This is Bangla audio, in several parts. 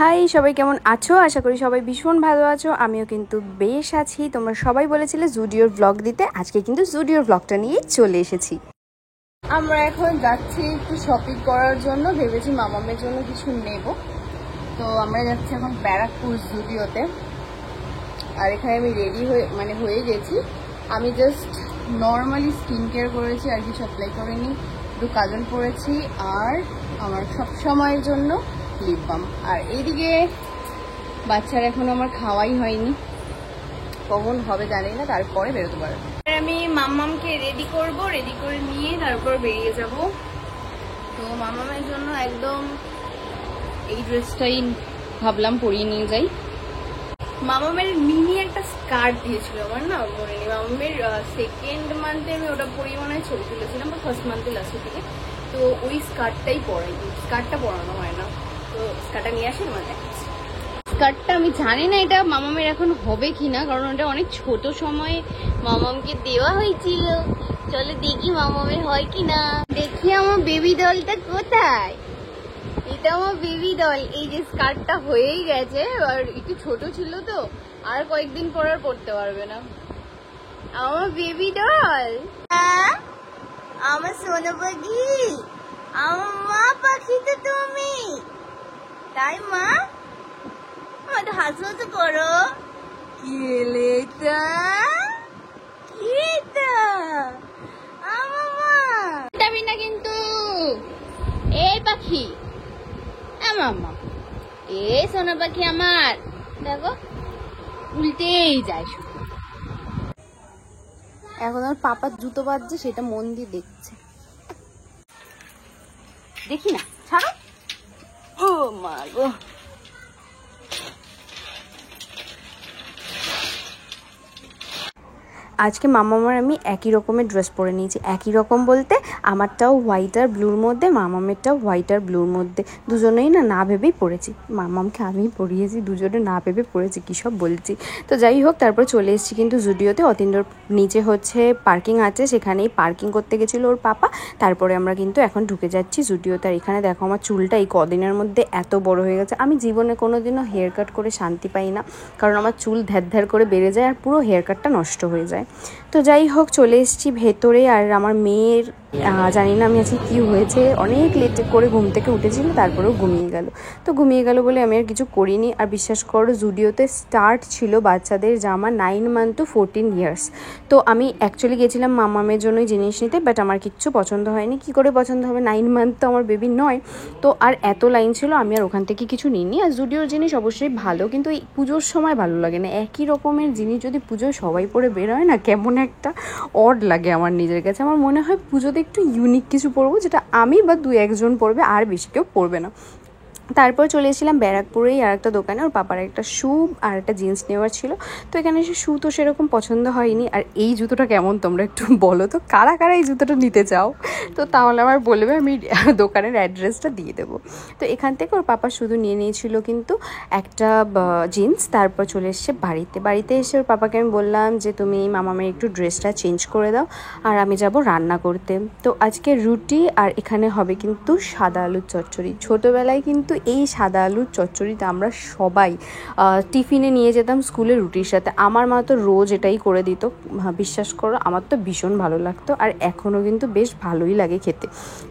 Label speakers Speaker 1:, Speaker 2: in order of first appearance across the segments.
Speaker 1: হাই সবাই কেমন আছো? আশা করি সবাই ভীষণ ভালো আছো। আমিও কিন্তু বেশ আছি। তোমরা সবাই বলেছিলে জুডিওর ব্লগ দিতে, আজকে কিন্তু জুডিওর ব্লগটা নিয়ে চলে এসেছি। আমরা এখন যাচ্ছি একটু শপিং করার জন্য, ভেবেছি মামামের জন্য কিছু নেব। তো আমরা যাচ্ছি এখন ব্যারাকপুর জুডিওতে। আর এখানে আমি রেডি হয়ে গেছি। আমি জাস্ট নর্মালি স্কিন কেয়ার করেছি, আর কিছু অ্যাপ্লাই করিনি। একটু কাজল পরেছি আর আমার সব সময়ের জন্য লিপ বাম। আর এইদিকে বাচ্চার এখন আমার খাওয়াই হয়নি, কখন হবে জানি না, তারপরে বেরোতে পারবো। আমি মাম্মামকে রেডি করব, রেডি করে নিয়ে তারপর বেরিয়ে যাব। তো মাম্মামের জন্য একদম এই ড্রেসটাই ভাবলাম পরিয়ে নিয়ে যাই। মামামের মিনি একটা স্কার্ট দিয়েছিল আমার, না মনে নেই। মামামের সেকেন্ড মান্থে আমি ওটা পরিয়ে মনে হয় ছবি তুলেছিলাম, বা ফার্স্ট মান্থে লাস্টের দিকে। তো ওই স্কার্টটাই পরাই, স্কার্টটা পরানো হয় না। তো স্কার্টটা নিয়ে আসি মানে স্কার্টটা আমি জানি না এটা মামামের এখন হবে কিনা, কারণ ওটা অনেক ছোট সময়ে মামামকে দেওয়া হয়েছিল। চলো দেখি মামামের হয় কিনা। দেখি আমার বেবি ডলটা কোথায়। এটা আমার বেবি ডল। এই যে স্কার্টটা হয়েই গেছে, আর একটু ছোট ছিল তো, আর কয়েকদিন পর আর পরতে পারবে না। আমার বেবি ডল, আমার সোনা পাখি, আমার মা পাখি তো তুমি, তাই মা? আমাদের হাসো তো করো। কি লেটা কি এটা আমার মা যাবি না কিন্তু। এই পাখি মামা, এ সোনা পাখি আমার, দেখো উল্টেই যায় শুধু। এখন আর পাপার জুতো বাজছে, সেটা মন দিয়ে দেখছে। দেখি না, ছাড়ো। ও মা গো, আজকে মামামার আমি একই রকমের ড্রেস পরে নিয়েছি। একই রকম বলতে আমারটাও হোয়াইট আর ব্লুর মধ্যে, মামামেরটাও হোয়াইট আর ব্লুর মধ্যে। দুজনেই না ভেবেই পরেছি। মামামকে আমি পরিয়েছি, দুজনে না ভেবে পরেছি, কী সব বলছি। তো যাই হোক, তারপর চলে এসেছি কিন্তু জুডিওতে। অতীন্দ্র নিচে হচ্ছে পার্কিং আছে, সেখানেই পার্কিং করতে গেছিলো ওর পাপা। তারপরে আমরা কিন্তু এখন ঢুকে যাচ্ছি জুডিওতে। আর এখানে দেখো আমার চুলটা এই কদিনের মধ্যে এত বড় হয়ে গেছে। আমি জীবনে কোনো দিনও হেয়ার কাট করে শান্তি পাই না, কারণ আমার চুল ধ্যার করে বেড়ে যায় আর পুরো হেয়ার কাটটা নষ্ট হয়ে যায়। তো যাই হোক, চলে এসেছি ভেতরে। আর আমার মেয়ের জানি না আমি আজকে কী হয়েছে, অনেক লেট করে ঘুম থেকে উঠেছিল, তারপরেও ঘুমিয়ে গেল। তো ঘুমিয়ে গেল বলে আমি আর কিছু করিনি। আর বিশ্বাস করো, জুডিওতে স্টার্ট ছিল বাচ্চাদের জামা 9 মান্থ টু 14 ইয়ার্স। তো আমি অ্যাকচুয়ালি গেছিলাম মামামের জন্যই জিনিস নিতে, বাট আমার কিচ্ছু পছন্দ হয়নি। কি করে পছন্দ হবে, 9 মান্থ তো আমার বেবি নয়। তো আর এত লাইন ছিল, আমি আর ওখান থেকে কিছু নিইনি। আর জুডিওর জিনিস অবশ্যই ভালো, কিন্তু এই পুজোর সময় ভালো লাগে না। একই রকমের জিনিস যদি পুজোয় সবাই পরে বের হয় না, কেমন একটা অড লাগে আমার নিজের কাছে। আমার মনে হয় পুজোতে একটু ইউনিক কিছু পরবো, যেটা আমি বা 2-1 জন পরবে, আর বেশি কেউ পরবে না। তারপর চলে এসেছিলাম ব্যারাকপুরেই আর একটা দোকানে। ওর পাপার একটা শ্যু আর একটা জিন্স নেওয়ার ছিল। তো এখানে এসে শ্যু তো সেরকম পছন্দ হয়নি। আর এই জুতোটা কেমন তোমরা একটু বলো তো, কারা কারা এই জুতোটা নিতে চাও? তো তাহলে আমার বলবে, আমি দোকানের অ্যাড্রেসটা দিয়ে দেবো। তো এখান থেকে ওর পাপা শুধু নিয়ে নিয়েছিল কিন্তু একটা জিন্স। তারপর চলে এসছে বাড়িতে এসে ওর পাপাকে আমি বললাম যে তুমি মামামের একটু ড্রেসটা চেঞ্জ করে দাও, আর আমি যাব রান্না করতে। তো আজকে রুটি, আর এখানে হবে কিন্তু সাদা আলুর চচ্চড়ি। ছোটোবেলায় কিন্তু এই সাদা আলুর চচ্চড়িটা আমরা সবাই টিফিনে নিয়ে যেতাম স্কুলে রুটির সাথে। আমার মা তো রোজ এটাই করে দিত। বিশ্বাস করো, আমার তো ভীষণ ভালো লাগতো, আর এখনও কিন্তু বেশ ভালোই লাগে খেতে।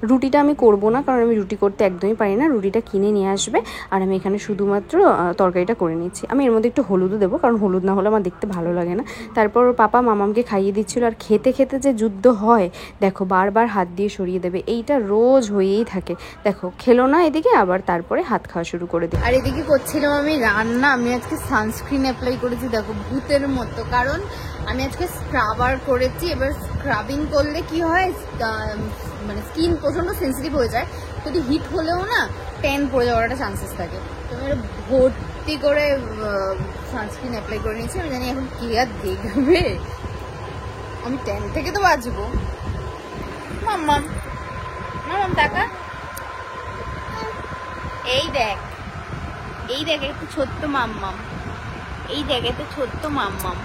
Speaker 1: রুটিটা আমি করব না, কারণ আমি রুটি করতে একদমই পারি না। রুটিটা কিনে নিয়ে আসবে, আর আমি এখানে শুধুমাত্র তরকারিটা করে নিচ্ছি। আমি এর মধ্যে একটু হলুদও দেবো, কারণ হলুদ না হলে আমার দেখতে ভালো লাগে না। তারপর ওর পাপা মামামকে খাইয়ে দিচ্ছিল। আর খেতে খেতে যে যুদ্ধ হয় দেখো, বারবার হাত দিয়ে সরিয়ে দেবে, এইটা রোজ হয়েই থাকে। দেখো খেলো না এদিকে, আবার তারপরে হাত খাওয়া শুরু করে দিই। আর এদিকে করছিলাম আমি রান্না। আমি আজকে সানস্ক্রিন অ্যাপ্লাই করেছি, দেখো ভূতের মতো, কারণ আমি আজকে স্ক্রাবার করেছি। এবার স্ক্রাবিং করলে কি হয়, মানে স্কিন প্রচণ্ড সেন্সিটিভ হয়ে যায়। যদি হিট হলেও না ট্যান পড়ে যাওয়ার একটা চান্সেস থাকে। তো আমি ভর্তি করে সানস্ক্রিন অ্যাপ্লাই করে নিয়েছি। আমি জানি এখন কি আর দেখবে, আমি ট্যান থেকে তো বাঁচবো। মাম্মাম টাকা, এই দেখ একটু ছোট্ট মাম্মাম, এই দেখ একটা ছোট্ট মাম্মাম।